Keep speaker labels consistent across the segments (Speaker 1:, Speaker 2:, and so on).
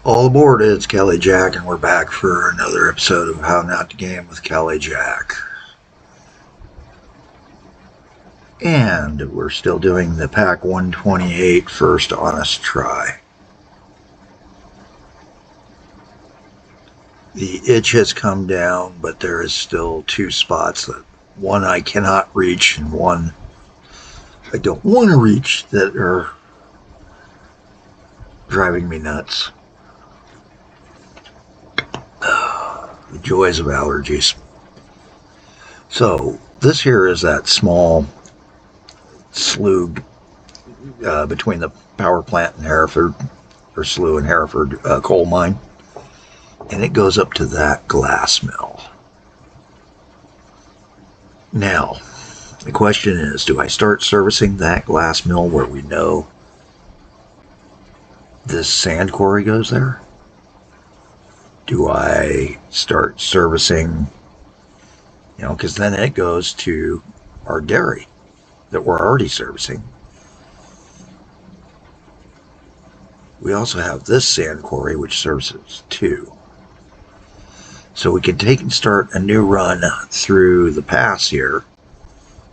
Speaker 1: All aboard, it's Kelly Jack, and we're back for another episode of How Not to Game with Kelly Jack. And we're still doing the Pak128 first honest try. The itch has come down, but there is still two spots that one I cannot reach and one I don't want to reach that are driving me nuts. The joys of allergies. So this here is that small slough between the power plant and Hereford, or slough and Hereford coal mine, and it goes up to that glass mill. Now, the question is, do I start servicing that glass mill where we know this sand quarry goes there? Do I start servicing, because then it goes to our dairy that we're already servicing. We also have this sand quarry which services too. So we can take and start a new run through the pass here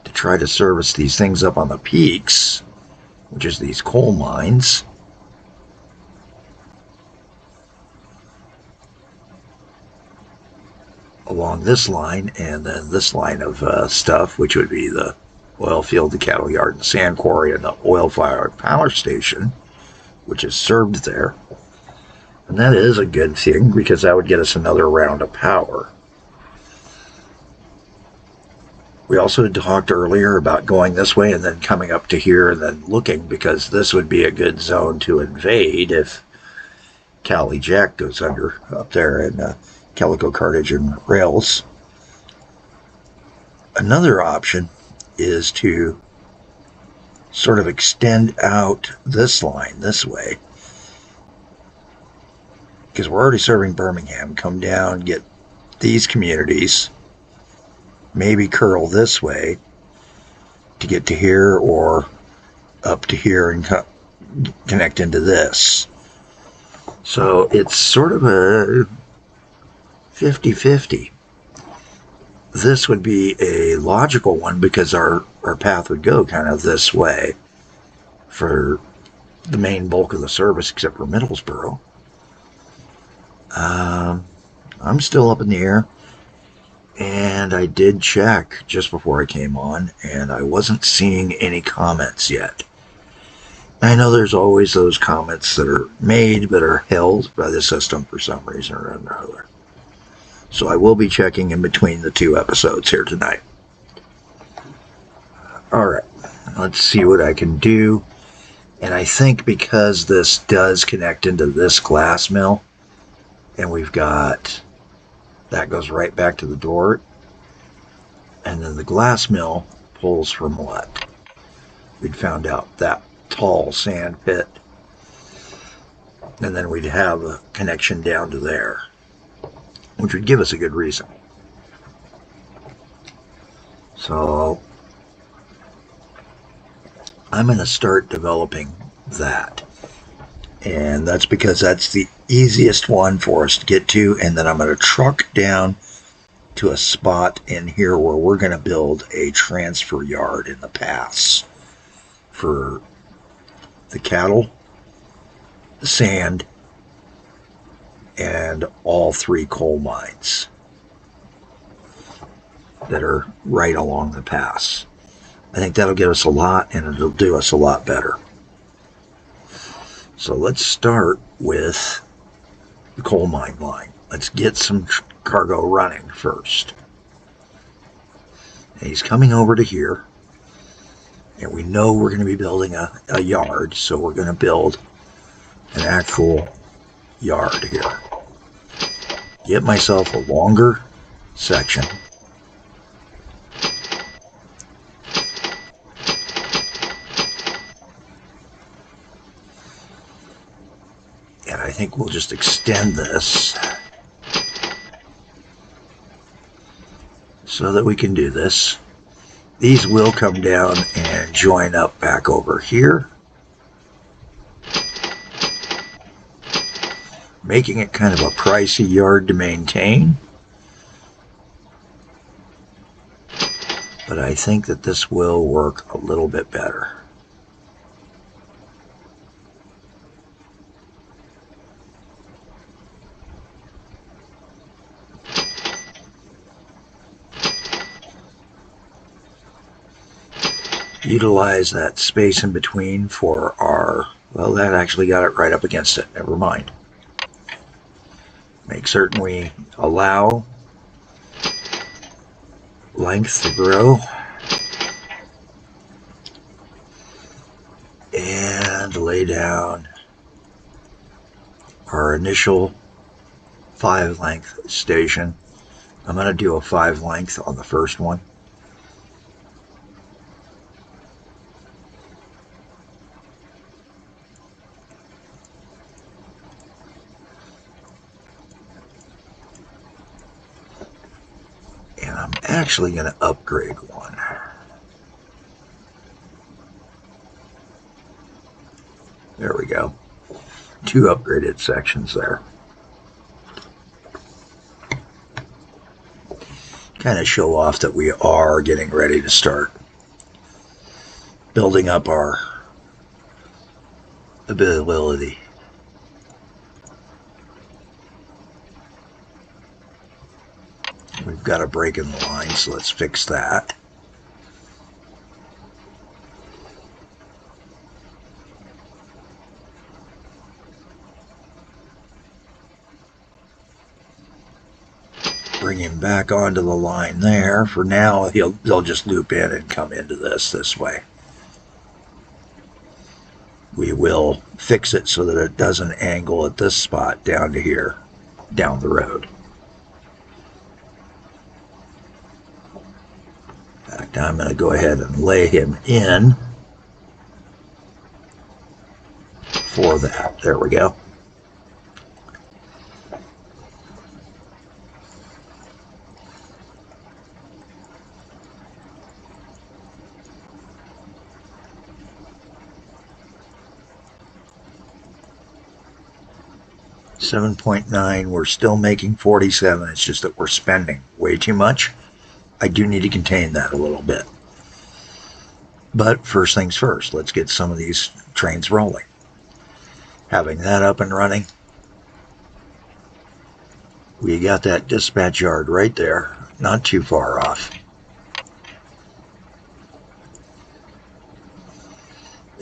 Speaker 1: to try to service these things up on the peaks, which is these coal mines. Along this line, and then this line of stuff, which would be the oil field, the cattle yard, and the sand quarry, and the oil-fired power station, which is served there. And that is a good thing, because that would get us another round of power. We also talked earlier about going this way and then coming up to here and then looking, because this would be a good zone to invade if Cali Jack goes under up there in Calico Cartage and Rails. Another option is to sort of extend out this line this way, because we're already serving Birmingham. Come down, get these communities, maybe curl this way to get to here, or up to here and connect into this. So it's sort of a 50-50. This would be a logical one because our path would go kind of this way for the main bulk of the service, except for Middlesboro. I'm still up in the air, and I did check just before I came on, and I wasn't seeing any comments yet. I know there's always those comments that are made but are held by the system for some reason or another. So I will be checking in between the two episodes here tonight. Alright, let's see what I can do. And I think because this does connect into this glass mill, and we've got, that goes right back to the door, and then the glass mill pulls from what? We'd found out that tall sand pit, and then we'd have a connection down to there, which would give us a good reason. So I'm going to start developing that. And that's because that's the easiest one for us to get to. And then I'm going to truck down to a spot in here where we're going to build a transfer yard in the pass for the cattle, the sand, and all three coal mines that are right along the pass. I think that'll get us a lot, and it'll do us a lot better. So let's start with the coal mine line. Let's get some cargo running first. And he's coming over to here, and we know we're going to be building a yard, so we're going to build an actual yard here. Get myself a longer section. And I think we'll just extend this so that we can do this. These will come down and join up back over here. making it kind of a pricey yard to maintain. But I think that this will work a little bit better. Utilize that space in between for our, well, that actually got it right up against it. Never mind. Make certain we allow length to grow. And lay down our initial 5 length station. I'm going to do a 5 length on the first one. And I'm actually going to upgrade one. There we go. 2 upgraded sections there. Kind of show off that we are getting ready to start building up our ability. We've got a break in the line, so let's fix that. Bring him back onto the line there. For now, they'll just loop in and come into this way. We will fix it so that it doesn't angle at this spot down to here, down the road. In fact, I'm going to go ahead and lay him in for that. There we go. $7.9, we're still making 47. It's just that we're spending way too much. I do need to contain that a little bit. But first things first, let's get some of these trains rolling. Having that up and running, we got that dispatch yard right there, not too far off.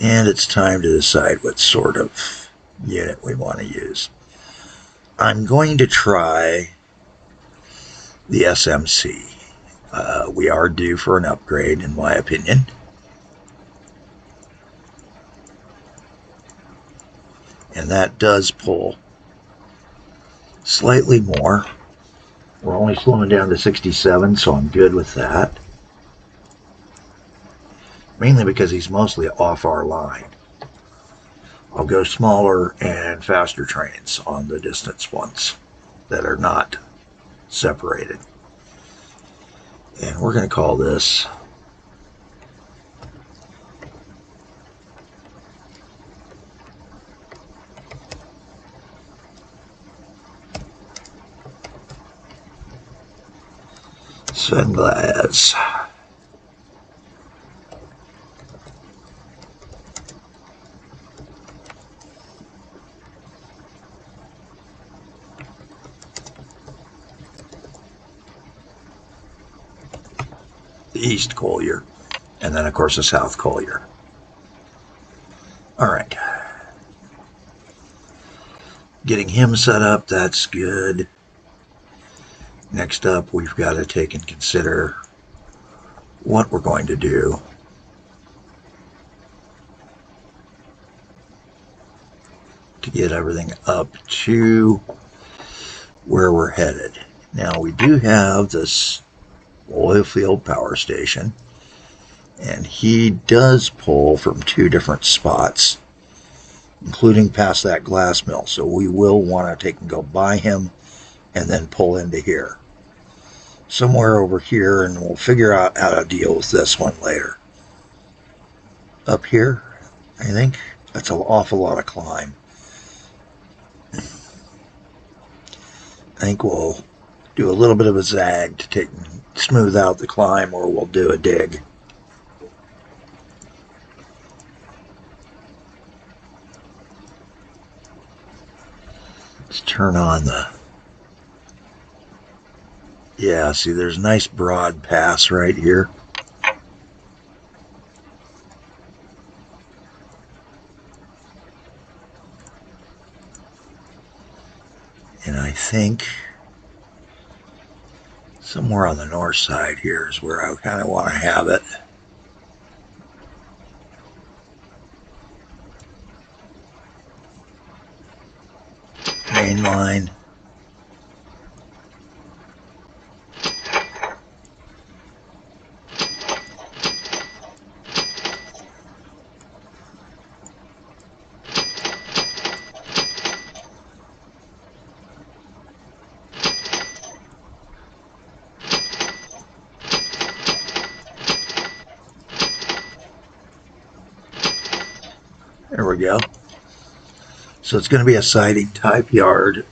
Speaker 1: And it's time to decide what sort of unit we want to use. I'm going to try the SMC. We are due for an upgrade, in my opinion. And that does pull slightly more. We're only slowing down to 67, so I'm good with that. Mainly because he's mostly off our line. I'll go smaller and faster trains on the distance ones that are not separated. And we're going to call this Sunglass. The East Collier, and then of course the South Collier. All right, getting him set up, that's good. Next up, we've got to take and consider what we're going to do to get everything up to where we're headed. Now, we do have this oil field power station, and he does pull from 2 different spots, including past that glass mill, so we will want to take and go by him and then pull into here somewhere over here, and we'll figure out how to deal with this one later. Up here, I think that's an awful lot of climb. I think we'll do a little bit of a zag to smooth out the climb, or we'll do a dig. Let's turn on the... Yeah, see, there's a nice broad pass right here. And I think somewhere on the north side here is where I kind of want to have it. Main line. There we go. So it's going to be a siding type yard.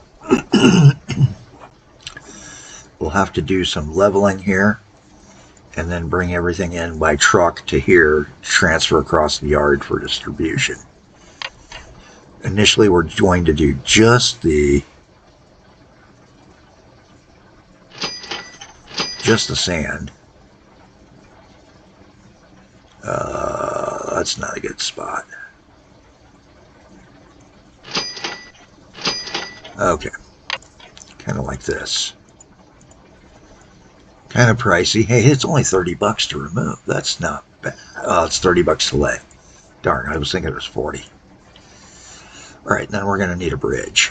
Speaker 1: We'll have to do some leveling here and then bring everything in by truck to here to transfer across the yard for distribution. Initially, we're going to do just the sand. That's not a good spot. Okay, kind of like this. Kind of pricey. Hey, it's only 30 bucks to remove. That's not bad. Oh, it's 30 bucks to lay. Darn, I was thinking it was 40. All right, then we're going to need a bridge.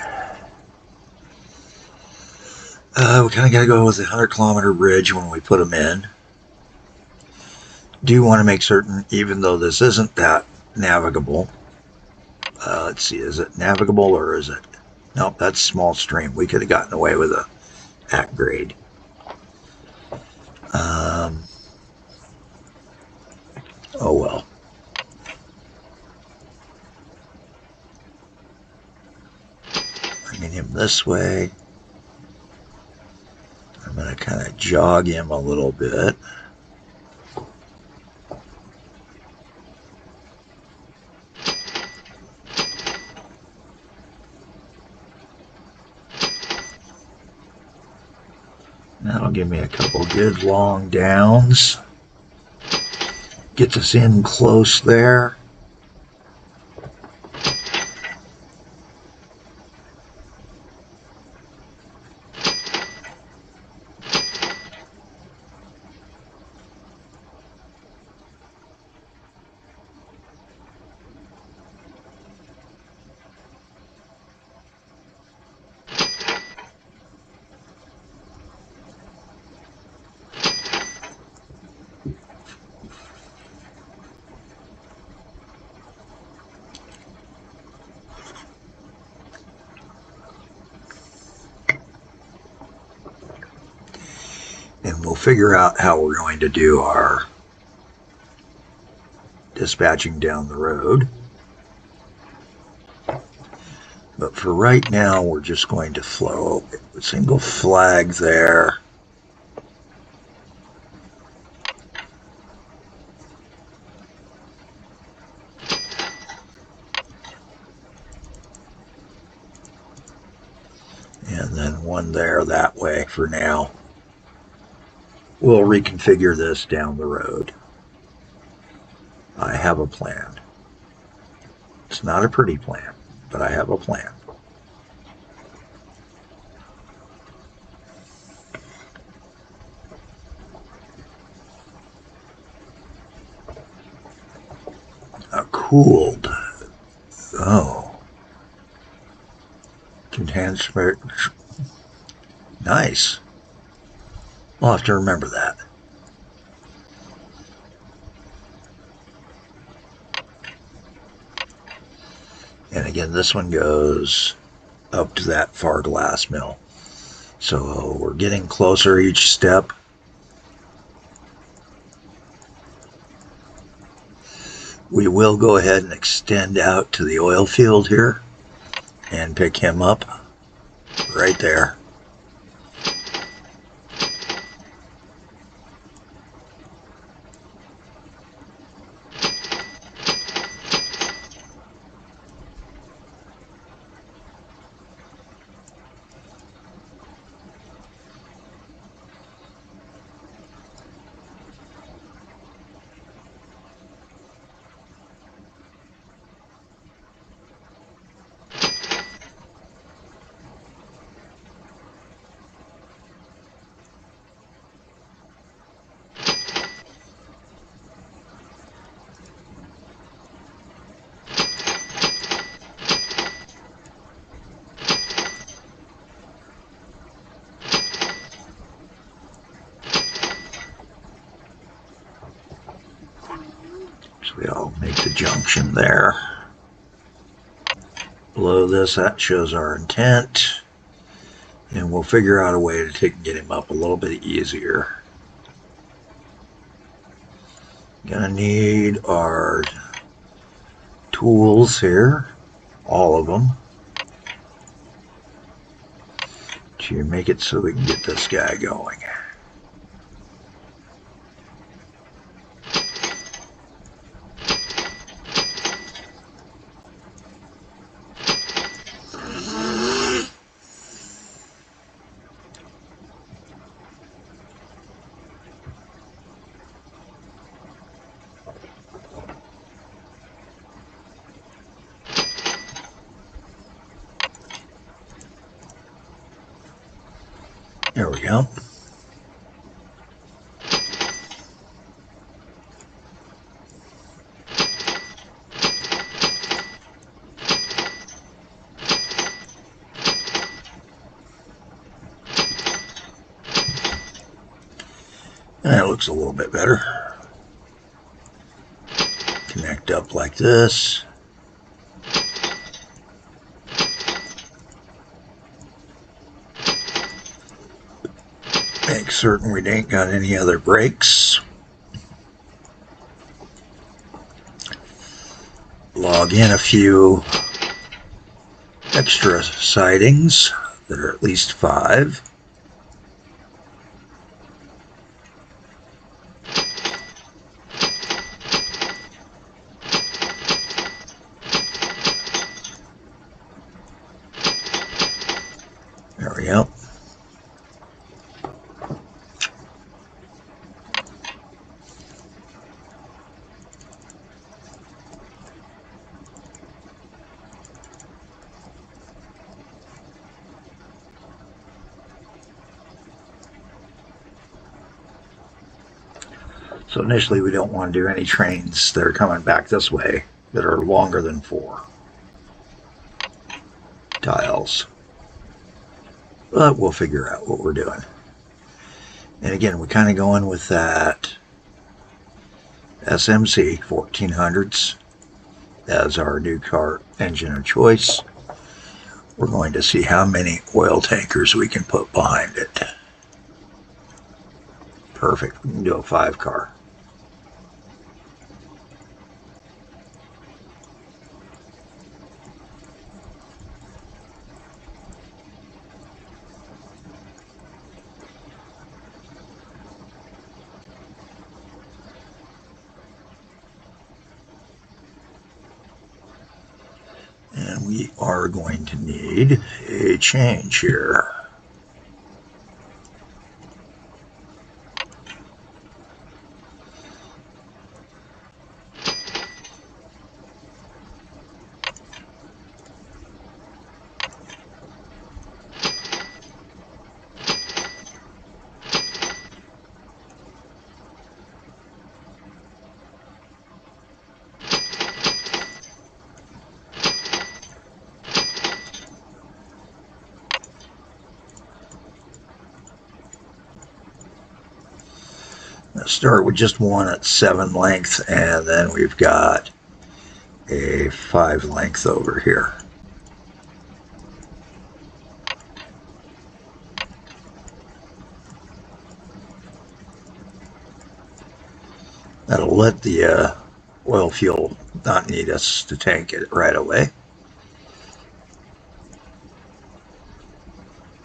Speaker 1: We kind of got to go with the 100-kilometer bridge when we put them in. Do want to make certain, even though this isn't that navigable. Let's see, is it navigable or is it? Nope, that's small stream. We could have gotten away with a at grade. Oh well. Bringing him this way. I'm going to kind of jog him a little bit. That'll give me a couple good long downs. Gets us in close there. And we'll figure out how we're going to do our dispatching down the road. But for right now, we're just going to flow a single flag there. And then one there that way for now. We'll reconfigure this down the road. I have a plan. It's not a pretty plan, but I have a plan. A cooled. Oh. Contains. Nice. I'll have to remember that. And again, this one goes up to that far glass mill. So we're getting closer each step. We will go ahead and extend out to the oil field here and pick him up right there. junction there. Below this, that shows our intent. And we'll figure out a way to get him up a little bit easier. Gonna need our tools here, all of them, to make it so we can get this guy going. There we go. That looks a little bit better. Connect up like this. Make certain we ain't got any other brakes. Log in a few extra sidings that are at least 5. There we go. So initially we don't want to do any trains that are coming back this way that are longer than 4 tiles. But we'll figure out what we're doing. And again, we're kind of going with that SMC 1400s as our new car engine of choice. We're going to see how many oil tankers we can put behind it. Perfect. We can do a 5 car. And we are going to need a change here. Let's start with just one at 7 length, and then we've got a 5 length over here. That'll let the oil fuel not need us to tank it right away.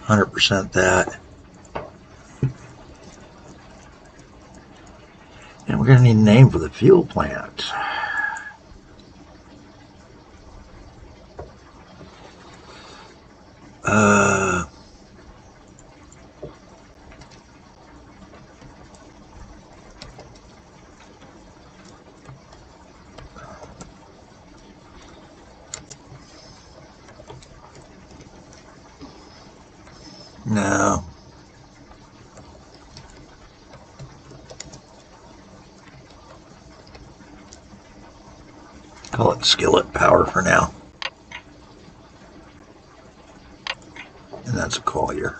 Speaker 1: 100% that. And we're going to need a name for the fuel plant. No. Call it skillet power for now. And that's a collier.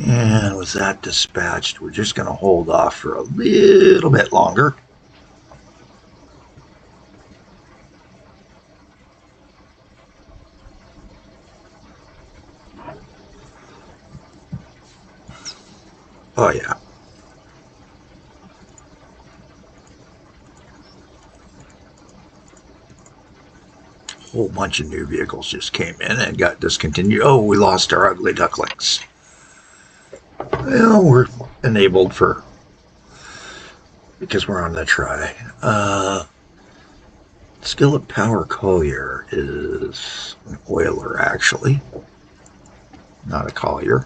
Speaker 1: And with that dispatched, we're just going to hold off for a little bit longer. Oh, yeah. A whole bunch of new vehicles just came in and got discontinued. Oh, we lost our ugly ducklings. Well, we're enabled because we're on the try. Skillet Power Collier is an oiler, actually, not a collier.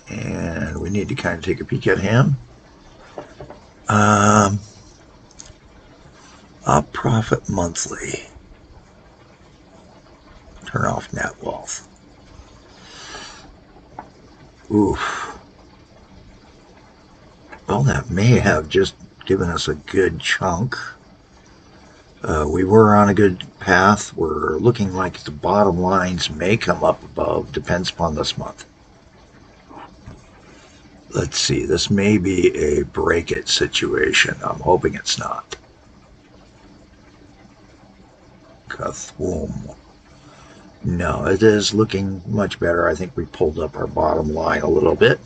Speaker 1: And we need to kind of take a peek at him. Up profit monthly. Turn off net wealth. Oof. Well, that may have just given us a good chunk. We were on a good path. We're looking like the bottom lines may come up above. Depends upon this month. Let's see. This may be a break it situation. I'm hoping it's not. Kathwoom. No, it is looking much better. I think we pulled up our bottom line a little bit.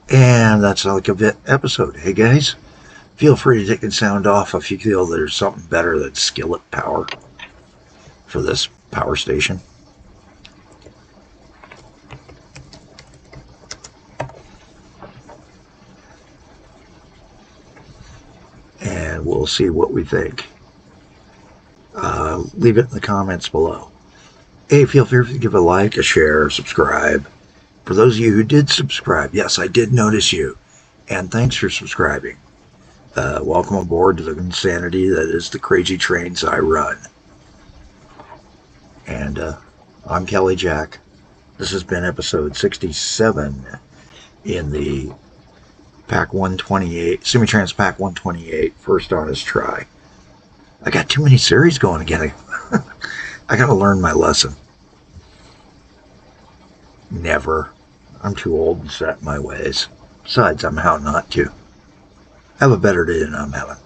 Speaker 1: And that's like a bit episode. Hey guys, feel free to take the sound off if you feel there's something better than skillet power for this power station. And we'll see what we think. Leave it in the comments below. Hey, feel free to give a like, a share, subscribe. For those of you who did subscribe, yes, I did notice you. And thanks for subscribing. Welcome aboard to the insanity that is the crazy trains I run. And I'm Kelly Jack. This has been episode 67 in the Pak128, Simutrans Pak128, first honest try. I got too many series going again. I gotta learn my lesson. Never. I'm too old and set in my ways. Besides, I'm how not to. Have a better day than I'm having.